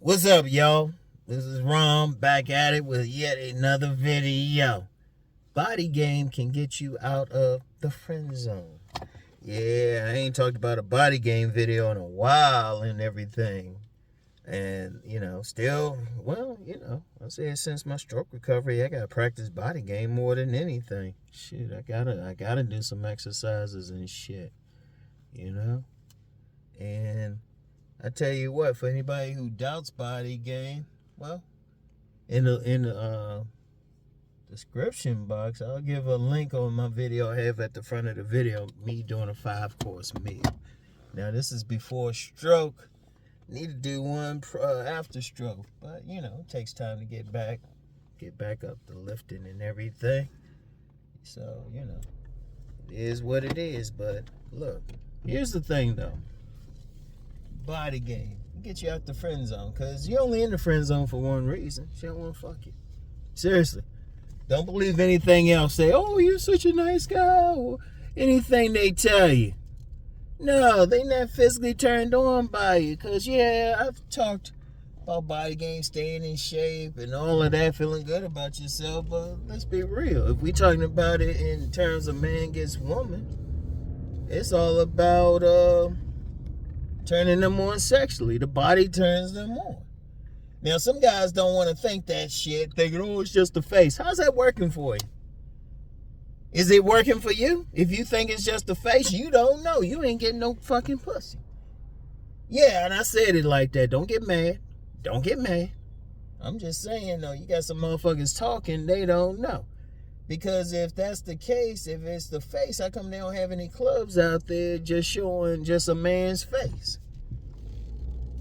What's up, y'all? This is Rom back at it with yet another video. Body game can get you out of the friend zone. Yeah, I ain't talked about a body game video in a while and everything. And, still, I said since my stroke recovery, I gotta practice body game more than anything. Shit, I gotta do some exercises and shit. And I tell you what, for anybody who doubts body game, well, in the description box, I'll give a link on my video I have at the front of the video, me doing a 5-course meal. Now, this is before stroke. Need to do one after stroke, but it takes time to get back up to lifting and everything. So, it is what it is. But look, here's the thing though. Body game get you out the friend zone, because you're only in the friend zone for one reason. She don't want to fuck you. Seriously, don't believe anything else. Say, oh, you're such a nice guy, or anything they tell you. No, they not physically turned on by you, because I've talked about body game, staying in shape and all of that, feeling good about yourself. But let's be real, if we talking about it in terms of man gets woman, it's all about turning them on sexually. The body turns them on. Now, some guys don't want to think that shit, thinking, oh, it's just the face. How's that working for you? Is it working for you? If you think it's just the face, you don't know. You ain't getting no fucking pussy. Yeah, and I said it like that. Don't get mad. Don't get mad. I'm just saying, though, you got some motherfuckers talking, they don't know. Because if that's the case, if it's the face, how come they don't have any clubs out there just showing just a man's face?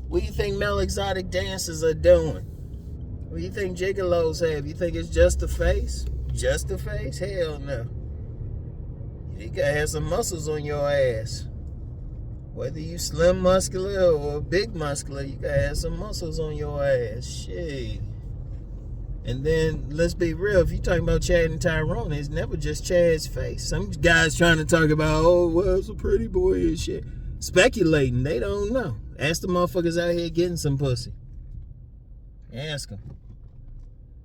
What do you think male exotic dancers are doing? What do you think gigolos have? You think it's just the face? Just the face? Hell no. You gotta have some muscles on your ass. Whether you slim muscular or big muscular, you gotta have some muscles on your ass. Shit. And then, let's be real, if you're talking about Chad and Tyrone, it's never just Chad's face. Some guys trying to talk about, oh, well, it's a pretty boy and shit. Speculating, they don't know. Ask the motherfuckers out here getting some pussy. Ask them.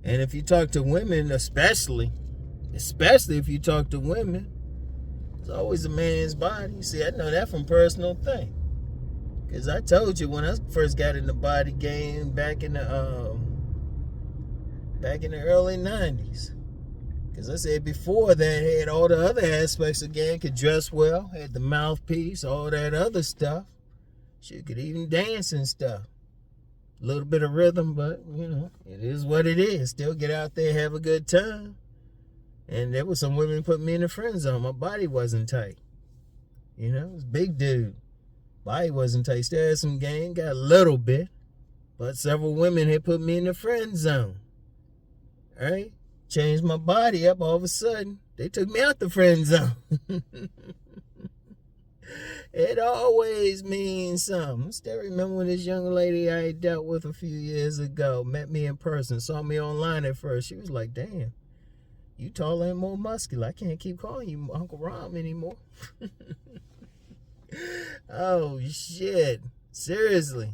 And if you talk to women, especially if you talk to women, it's always a man's body. See, I know that from personal thing. Because I told you when I first got in the body game back in the early 90s. Because I said before that, had all the other aspects again, could dress well, had the mouthpiece, all that other stuff. She could even dance and stuff. A little bit of rhythm, but, it is what it is. Still get out there, have a good time. And there was some women put me in the friend zone. My body wasn't tight. It was a big dude. Body wasn't tight. Still had some game, got a little bit. But several women had put me in the friend zone. Right? Changed my body up all of a sudden. They took me out the friend zone. It always means something. I still remember when this young lady I dealt with a few years ago met me in person, saw me online at first. She was like, damn, you taller and more muscular. I can't keep calling you Uncle Rom anymore. Oh, shit. Seriously.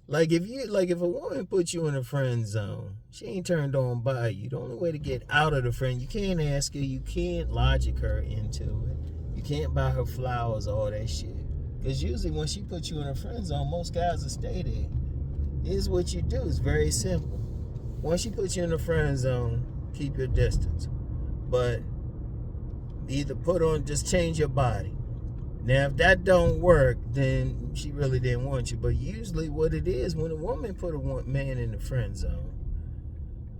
Like if a woman puts you in a friend zone, she ain't turned on by you. The only way to get out of the friend, you can't ask her, you can't logic her into it. You can't buy her flowers, all that shit. Because usually when she puts you in a friend zone, most guys will stay there. Here's what you do. It's very simple. Once she puts you in a friend zone, keep your distance. But either just change your body. Now, if that don't work, then she really didn't want you. But usually what it is, when a woman put a man in the friend zone,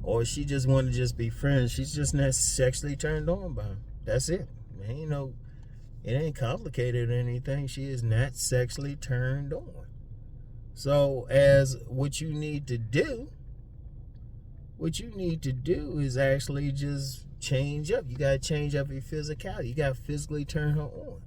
or she just want to just be friends, she's just not sexually turned on by him. That's it. It ain't complicated or anything. She is not sexually turned on. So, as what you need to do is actually just change up. You got to change up your physicality. You got to physically turn her on.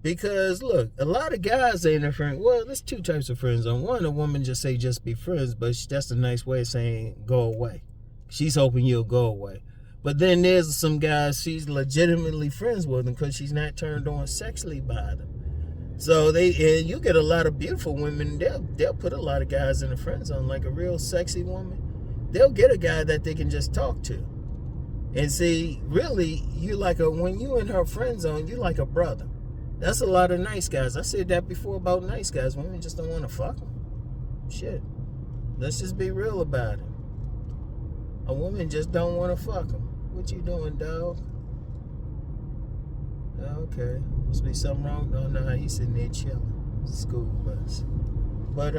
Because, look, a lot of guys ain't a friend. Well, there's two types of friends. On one, a woman just say just be friends, but that's a nice way of saying go away. She's hoping you'll go away. But then there's some guys she's legitimately friends with them because she's not turned on sexually by them. So and you get a lot of beautiful women. They'll put a lot of guys in the friend zone, like a real sexy woman. They'll get a guy that they can just talk to. And see, really, when you in her friend zone, you like a brother. That's a lot of nice guys. I said that before about nice guys. Women just don't want to fuck them. Shit. Let's just be real about it. A woman just don't want to fuck them. What you doing, dog? Okay. Must be something wrong. Oh, no, you sitting there chilling. School bus. But,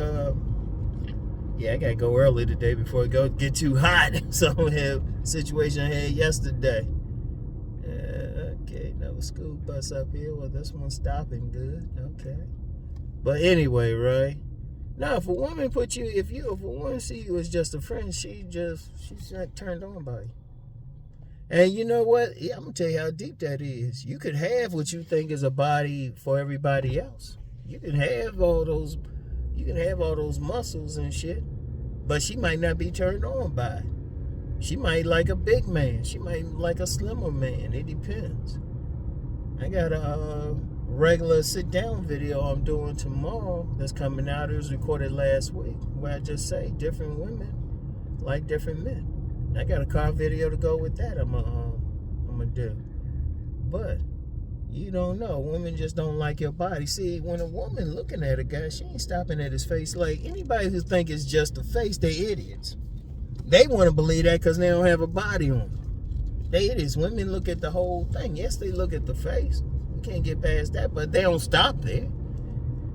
yeah, I gotta go early today before it get too hot. So I have a situation I had yesterday. Okay, another school bus up here. Well, this one's stopping good. Okay. But anyway, right? Now, if a woman if a woman see you as just a friend, she's not turned on by you. And you know what? Yeah, I'm gonna tell you how deep that is. You could have what you think is a body for everybody else. You can have all those muscles and shit, but she might not be turned on by it. She might like a big man. She might like a slimmer man. It depends. I got a regular sit-down video I'm doing tomorrow that's coming out. It was recorded last week, where I just say different women like different men. I got a car video to go with that I'm gonna do. But you don't know. Women just don't like your body. See, when a woman looking at a guy, she ain't stopping at his face. Like, anybody who think it's just a face, they idiots. They want to believe that because they don't have a body on them. They idiots. Women look at the whole thing. Yes, they look at the face. We can't get past that, but they don't stop there.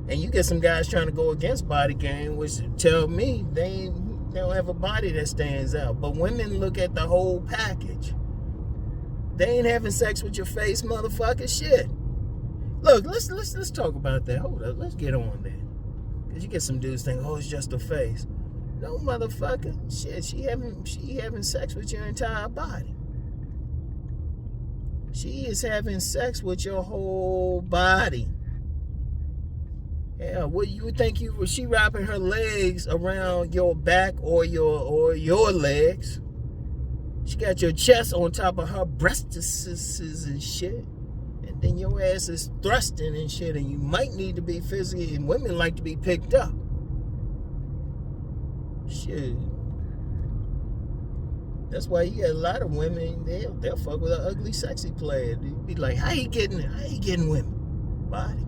And you get some guys trying to go against body game, which tell me they don't have a body that stands out. But women look at the whole package. They ain't having sex with your face, motherfucker. Shit. Look, let's talk about that. Hold up, let's get on there. Cause you get some dudes think, oh, it's just a face. No, motherfucker. Shit, she having sex with your entire body. She is having sex with your whole body. Yeah, what you would think she wrapping her legs around your back or your legs. She got your chest on top of her breastises and shit. And then your ass is thrusting and shit. And you might need to be physically, and women like to be picked up. Shit. That's why you got a lot of women, they'll fuck with an ugly, sexy player. They'd be like, how you getting women? Body.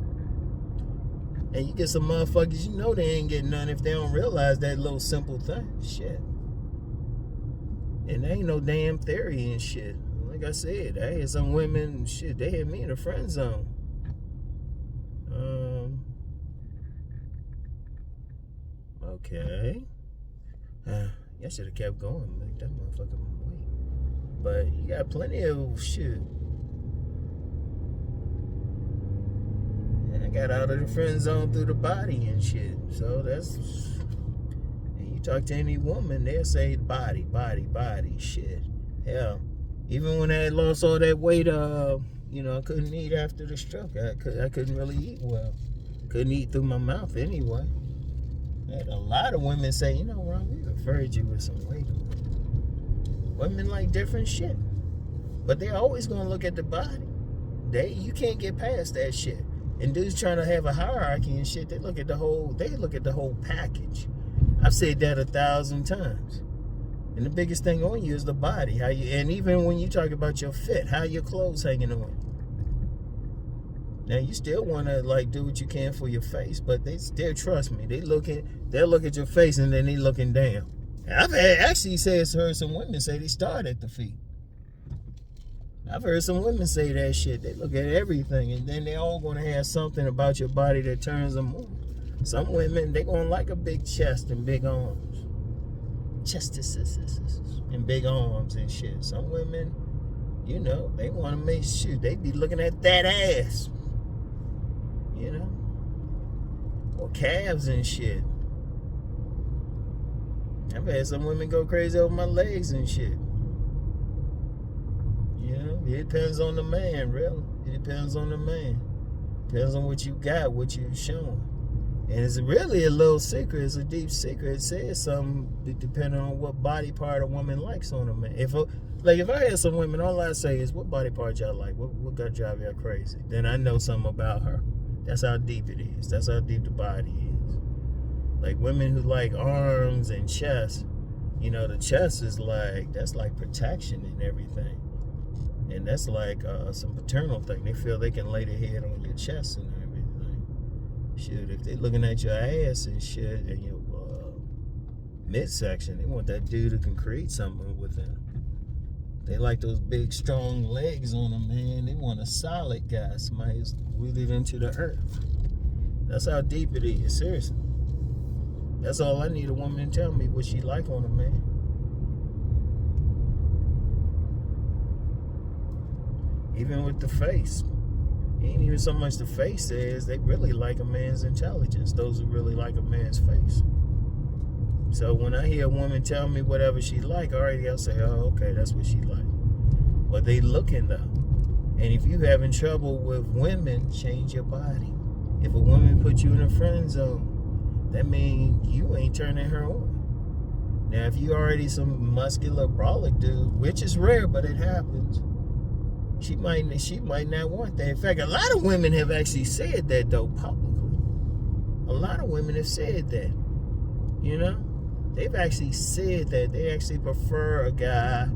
And you get some motherfuckers, you know they ain't getting none if they don't realize that little simple thing. Shit. And there ain't no damn theory and shit. Like I said, I had some women, shit, they had me in a friend zone. Okay. I should have kept going. Make that motherfucker wait. But you got plenty of shit. And I got out of the friend zone through the body and shit. So that's... And you talk to any woman, they'll say body, shit. Hell, even when I had lost all that weight, I couldn't eat after the stroke. I couldn't really eat well. Couldn't eat through my mouth anyway. I had a lot of women say, you know, Ron, we referred you with some weight. Women like different shit. But they're always going to look at the body. You can't get past that shit. And dudes trying to have a hierarchy and shit, they look at the whole package. I've said that 1,000 times. And the biggest thing on you is the body. And even when you talk about your fit, how your clothes hanging on you. Now you still want to do what you can for your face, but they still, trust me, they'll look at your face and then they looking down. And I've heard some women say they start at the feet. I've heard some women say that shit. They look at everything and then they all going to have something about your body that turns them on. Some women, they going to like a big chest and big arms. Chestises and big arms and shit. Some women, they want to make sure they be looking at that ass. Or calves and shit. I've had some women go crazy over my legs and shit. It depends on the man, really. It depends on the man. Depends on what you got, what you showing. And it's really a little secret. It's a deep secret. It says something depending on what body part a woman likes on a man. If I had some women, all I say is, what body part y'all like? What got drive y'all crazy? Then I know something about her. That's how deep it is. That's how deep the body is. Like women who like arms and chest, you know, the chest is like, that's like protection and everything. And that's like some paternal thing. They feel they can lay their head on your chest and everything. Shoot, if they looking at your ass and shit and your midsection, they want that dude who can create something with them. They like those big, strong legs on them, man. They want a solid guy, somebody who's rooted into the earth. That's how deep it is, seriously. That's all I need a woman to tell me what she like on a man. Even with the face. It ain't even so much the face says, they really like a man's intelligence, those who really like a man's face. So when I hear a woman tell me whatever she like, already I'll say, oh, okay, that's what she like. But they looking though. And if you having trouble with women, change your body. If a woman put you in a friend zone, that means you ain't turning her on. Now, if you already some muscular brolic dude, which is rare, but it happens, she might not want that. In fact, a lot of women have actually said that though publicly. A lot of women have said that. You know? They've actually said that they actually prefer a guy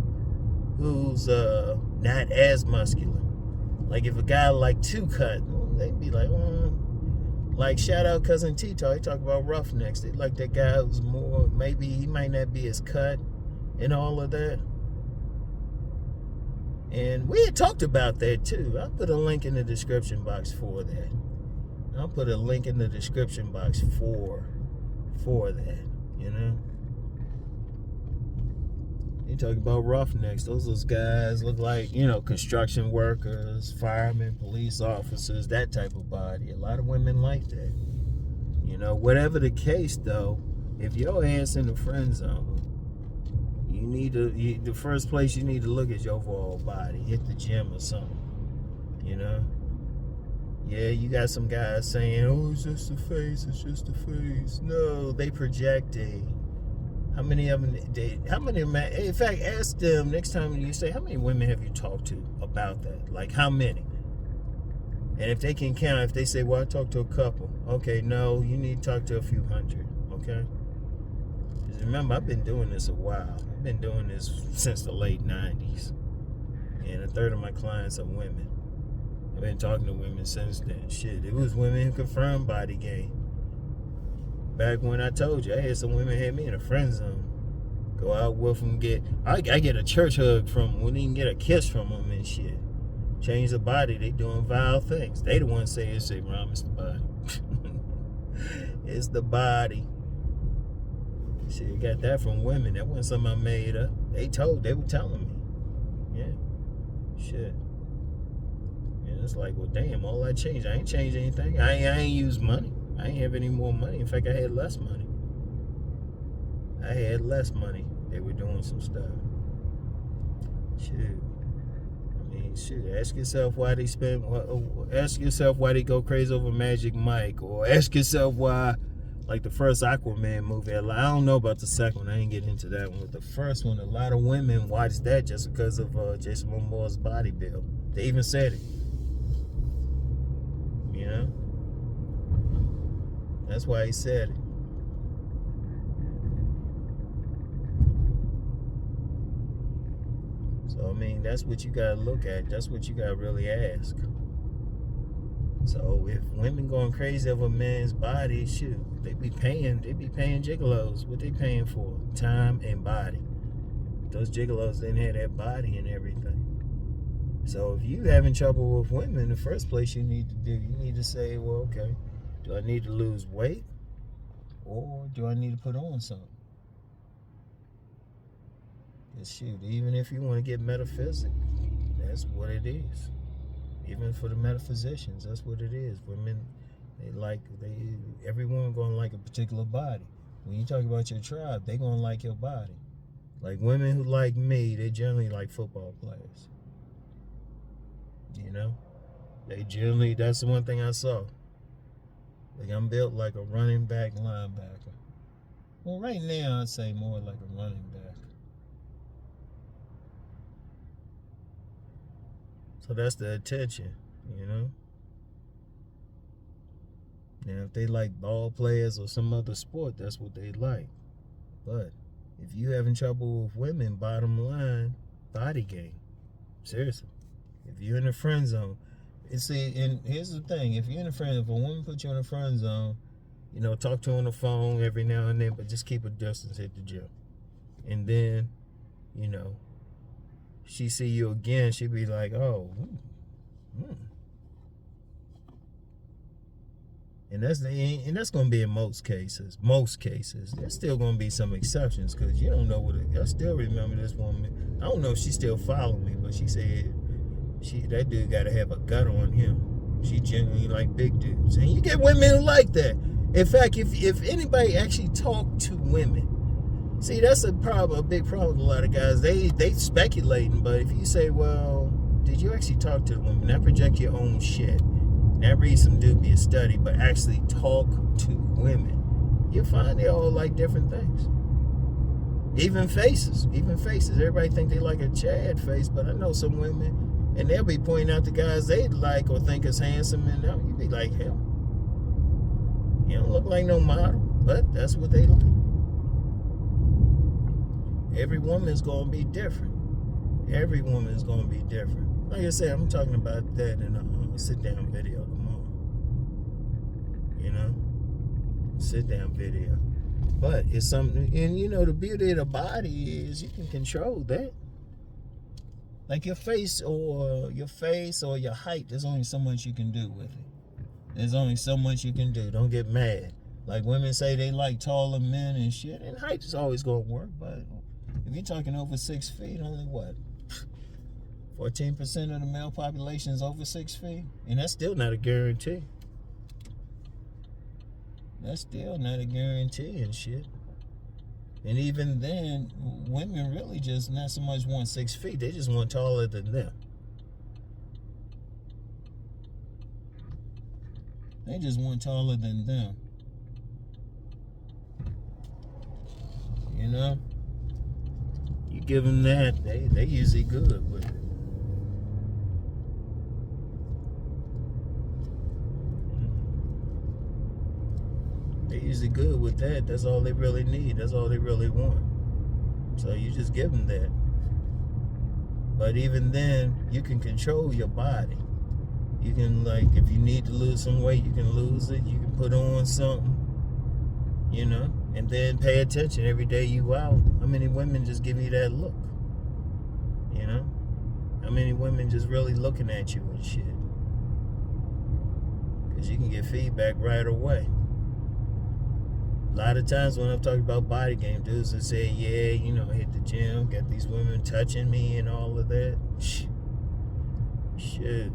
who's not as muscular. Like if a guy like two cut, they'd be like, like shout out Cousin T Taw. He talk about roughnecks. They like that guy who's more, maybe he might not be as cut and all of that. And we had talked about that too. I'll put a link in the description box for that. I'll put a link in the description box for that, you know. You talk about roughnecks. Those guys look like, you know, construction workers, firemen, police officers, that type of body. A lot of women like that. You know, whatever the case, though, if your ass in the friend zone, you need to, the first place you need to look is your overall body. Hit the gym or something. You know? Yeah, you got some guys saying, oh, it's just the face, it's just the face. No, they projecting. How many of them, in fact, ask them next time you say, how many women have you talked to about that? Like, how many? And if they can count, if they say, well, I talked to a couple. Okay, no, you need to talk to a few hundred, okay? Because remember, I've been doing this a while. I've been doing this since the late 90s. And a third of my clients are women. I've been talking to women since then. Shit, it was women who confirmed body gain. Back when I told you, I had some women had me in a friend zone. Go out with them, I get a church hug from them, wouldn't even get a kiss from them and shit. Change the body, they doing vile things. They the ones saying, Rom, it's the body. It's the body. Shit, got that from women. That wasn't something I made up. They were telling me. Yeah. Shit. And it's like, well, damn, all I changed. I ain't changed anything. I ain't used money. I ain't have any more money. In fact, I had less money. They were doing some stuff. Shoot. I mean, shoot. Ask yourself why they go crazy over Magic Mike. Or ask yourself why, like the first Aquaman movie. I don't know about the second one. I ain't getting into that one. But the first one, a lot of women watched that just because of Jason Momoa's body build. They even said it. You know? That's why he said it. So, I mean, that's what you gotta look at. That's what you gotta really ask. So, if women going crazy over a man's body, shoot, they be paying gigolos. What they paying for? Time and body. Those gigolos didn't have that body and everything. So, if you having trouble with women, the first place you need to say, well, okay, do I need to lose weight or do I need to put on something? Because shoot, even if you want to get metaphysical, that's what it is. Even for the metaphysicians, that's what it is. Women, every woman gonna like a particular body. When you talk about your tribe, they gonna like your body. Like women who like me, they generally like football players. You know? That's the one thing I saw. Like I'm built like a running back linebacker. Well, right now I'd say more like a running back. So that's the attention, you know? Now, if they like ball players or some other sport, that's what they like. But if you having trouble with women, bottom line, body game. Seriously. If you're in the friend zone, and here's the thing: if you're in a if a woman puts you in a friend zone, talk to her on the phone every now and then, but just keep a distance at the gym. And then, she see you again, she be like, oh, And that's gonna be in most cases. Most cases, there's still gonna be some exceptions because you don't know what. I still remember this woman. I don't know if she still followed me, but she said that dude got to have a gut on him. She genuinely like big dudes, and you get women who like that. In fact, if anybody actually talk to women, see, that's a big problem with a lot of guys. They speculating, but if you say, well, did you actually talk to the women? Not project your own shit. Not read some dubious study, but actually talk to women. You'll find they all like different things. Even faces. Everybody think they like a Chad face, but I know some women, and they'll be pointing out the guys they like or think is handsome, and you be like, him. You don't look like no model, but that's what they like. Every woman is going to be different. Every woman is going to be different. Like I said, I'm talking about that in a sit-down video tomorrow. Sit-down video. But it's something, and the beauty of the body is you can control that. Like your face or your height, there's only so much you can do with it. There's only so much you can do. Don't get mad. Like women say they like taller men and shit, and height is always going to work, but if you're talking over 6 feet, only what? 14% of the male population is over 6 feet, and that's still not a guarantee. That's still not a guarantee and shit. And even then, women really just not so much want 6 feet; they just want taller than them. They just want taller than them. You give them that, they usually good with it. They're usually good with that. That's all they really need. That's all they really want. So you just give them that. But even then, you can control your body. You can, if you need to lose some weight, you can lose it. You can put on something, and then pay attention every day you out. How many women just give you that look? How many women just really looking at you and shit? Because you can get feedback right away. A lot of times when I'm talking about body game, dudes will say, yeah, hit the gym, got these women touching me and all of that. Shit.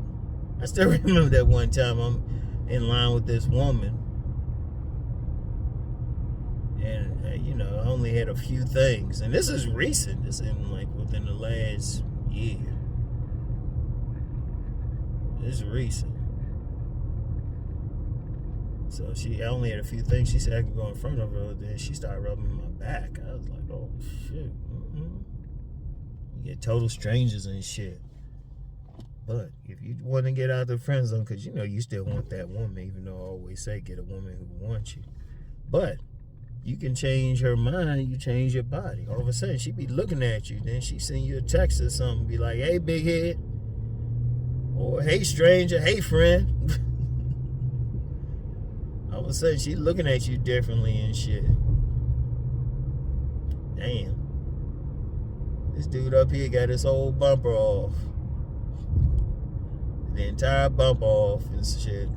I still remember that one time I'm in line with this woman. And, I only had a few things. And this is recent. This is within the last year. This is recent. So I only had a few things. She said I could go in front of her. Then she started rubbing my back. I was like, oh, shit. You get total strangers and shit. But if you want to get out of the friend zone, because you still want that woman, even though I always say get a woman who wants you. But you can change her mind, you change your body. All of a sudden, she be looking at you. Then she send you a text or something, be like, hey, big head. Or, hey, stranger, hey, friend. All of a sudden, she looking at you differently and shit. Damn. This dude up here got his whole bumper off. The entire bump off and shit.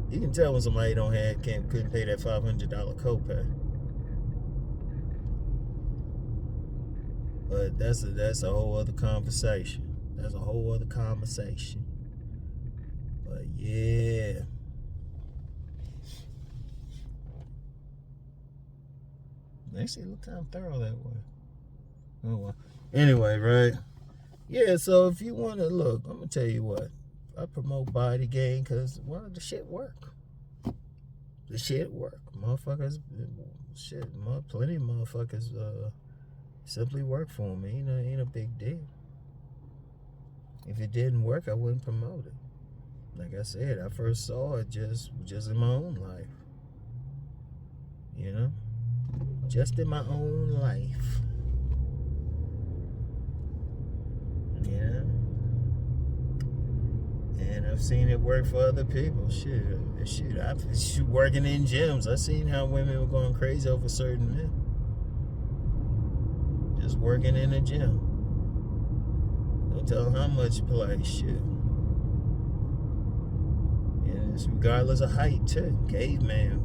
You can tell when somebody couldn't pay that $500 copay. But that's a whole other conversation. That's a whole other conversation. But yeah. Actually, it looked kind of thorough that way. Oh well. Anyway, right? Yeah, so if you want to look, I'm going to tell you what. I promote body game because, the shit work. The shit work. Motherfuckers, plenty of motherfuckers simply work for me. Ain't a big deal. If it didn't work, I wouldn't promote it. like I said, I first saw it just in my own life. You know? Just in my own life. Yeah. And I've seen it work for other people. Shit, I've working in gyms. I've seen how women were going crazy over certain men. Just working in a gym. Don't tell how much play. Shit. And it's regardless of height too. Caveman.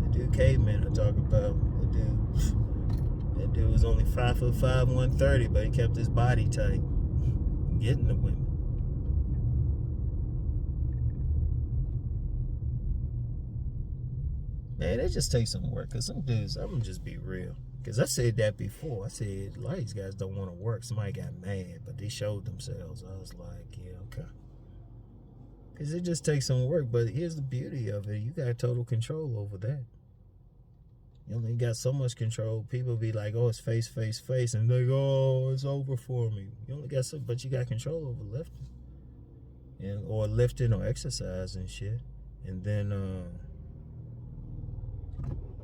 The dude caveman I talk about. That dude was only 5'5", 130, but he kept his body tight. Getting the women. Man, it just takes some work. Because some dudes, I'm going to just be real. Because I said that before. I said, a lot of these guys don't want to work. Somebody got mad, but they showed themselves. I was like, yeah, okay. Because it just takes some work. But here's the beauty of it. You got total control over that. You only got so much control. People be like, oh, it's face. And they go, oh, it's over for me. You only got so, but you got control over lifting. Or lifting or exercise and shit. And then,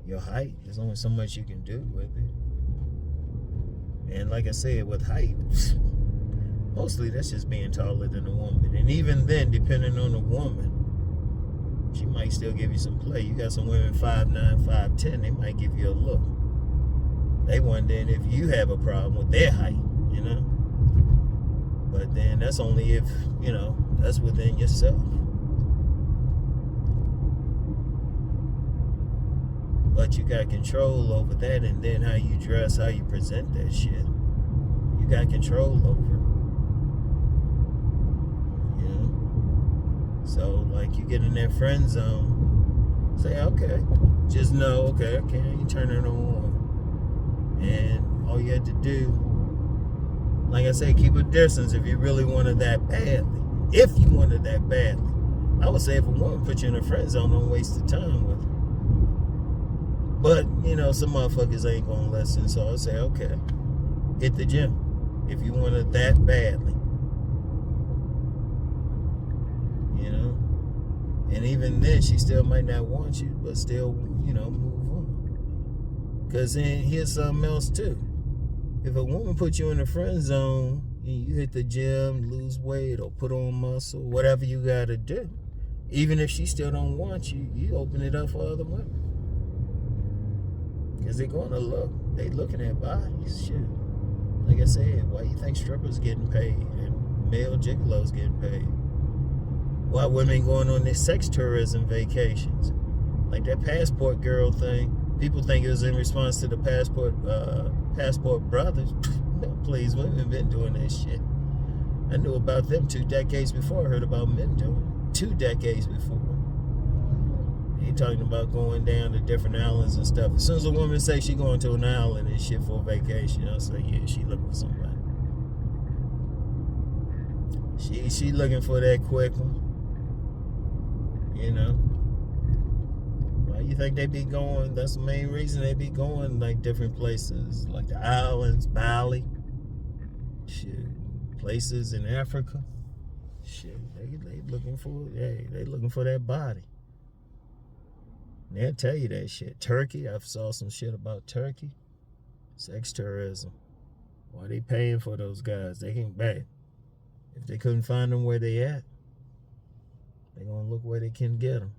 your height, there's only so much you can do with it. And like I said, with height, mostly that's just being taller than a woman. And even then, depending on the woman, she might still give you some play. You got some women 5'9", 5'10", they might give you a look. They wondering if you have a problem with their height, you know? But then that's only if, you know, that's within yourself. But you got control over that, and then how you dress, how you present that shit. You got control over it. You know? So, like, you get in that friend zone, say, okay. Just know, okay, you turn it on. And all you had to do, like I say, keep a distance if you really wanted that badly. If you wanted that badly. I would say if a woman put you in a friend zone, don't waste the time with her. But, you know, some motherfuckers ain't gonna listen, so I'll say, okay, hit the gym if you want it that badly. You know? And even then, she still might not want you, but still, you know, move on. Because then here's something else, too. If a woman puts you in the friend zone, and you hit the gym, lose weight, or put on muscle, whatever you gotta do, even if she still don't want you, you open it up for other women. Because they're going to look. They looking at bodies. Shit. Like I said, why you think strippers getting paid and male gigolos getting paid? Why women going on their sex tourism vacations? Like that passport girl thing. People think it was in response to the passport brothers. No, please, women been doing that shit. I knew about them 2 decades before I heard about men doing it. 2 decades before. He talking about going down to different islands and stuff. As soon as a woman say she going to an island and shit for a vacation, I'll say, yeah, she looking for somebody. She looking for that quick one. You know. Why you think they be going? That's the main reason they be going like different places, like the islands, Bali, shit, places in Africa. Shit, they looking for, they looking for that body. They'll tell you that shit. Turkey, I saw some shit about Turkey. Sex tourism. Why they paying for those guys? They ain't bad. If they couldn't find them where they at, they gonna look where they can get them.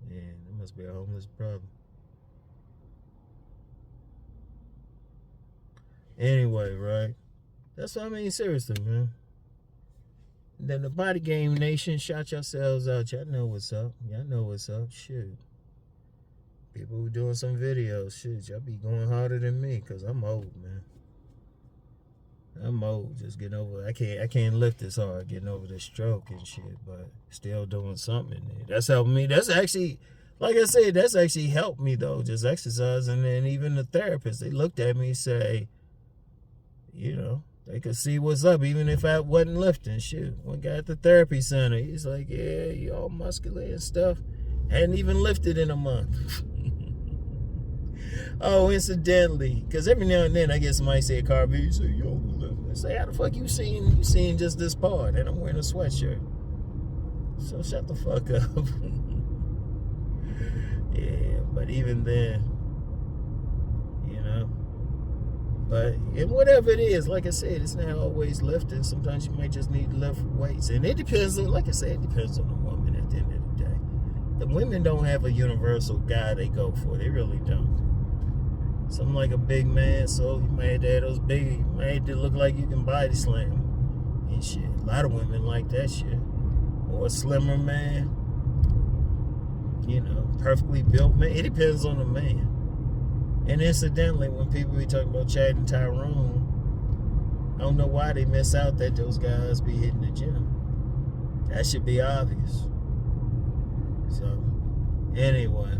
Man, that must be a homeless brother. Anyway, right? That's what I mean, seriously, man. Then the Body Game Nation, shout yourselves out. Y'all know what's up. Y'all know what's up. Shoot. People who doing some videos, shit, y'all be going harder than me, because I'm old, man. I'm old. Just getting over, I can't lift this hard, getting over the stroke and shit, but still doing something. That's helping me. That's actually, like I said, that's actually helped me, though, just exercising. And even the therapist, they looked at me and say, you know, they could see what's up, even if I wasn't lifting. Shit, one guy at the therapy center, he's like, yeah, you all muscular and stuff. Hadn't even lifted in a month. Oh, incidentally, because every now and then I get somebody say a car video, you say, yo, I say, how the fuck you seen just this part? And I'm wearing a sweatshirt. So shut the fuck up. Yeah, but even then, you know. But and whatever it is, like I said, it's not always lifting. Sometimes you might just need to lift weights. And it depends on, like I said, it depends on the woman at the end of the day. The women don't have a universal guy they go for. They really don't. Something like a big man, so you might have to have those big, you might have to look like you can body slam and shit. A lot of women like that shit. Or a slimmer man. You know, perfectly built man. It depends on the man. And incidentally, when people be talking about Chad and Tyrone, I don't know why they miss out that those guys be hitting the gym. That should be obvious. So, anyway.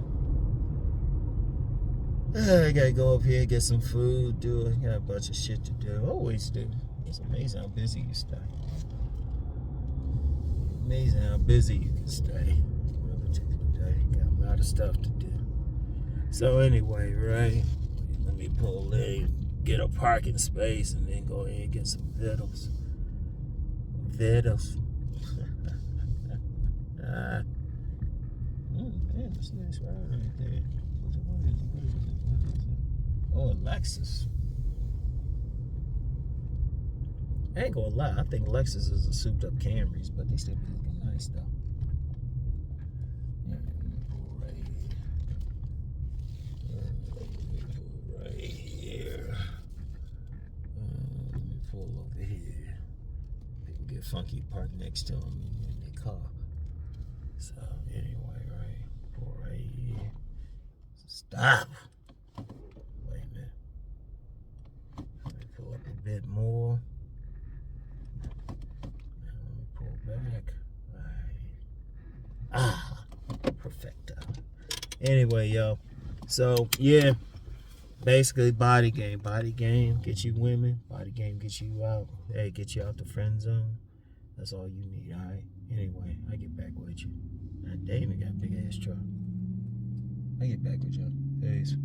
I gotta go up here, get some food, got a bunch of shit to do. Always do. It's amazing how busy you stay. Amazing how busy you can stay. One particular day. Got a lot of stuff to do. So anyway, right? Let me pull in, get a parking space, and then go ahead and get some vittles. Vittles. Man, that's a nice ride right there. What is it? Oh, a Lexus. I ain't gonna lie, I think Lexus is a souped up Camrys, but they still be looking nice though. Yeah, right here. Let me pull over here. People get funky parked next to them in their car. So anyway, right, pull right here. Stop. Wait a minute. Let me pull up a bit more. Back. Right. Perfecto. Anyway, yo. So, yeah. Basically, body game. Body game gets you women. Body game gets you out. Hey, get you out the friend zone. That's all you need, alright? Anyway, I get back with you. Damn, it got a big ass truck. I get back with you. Peace.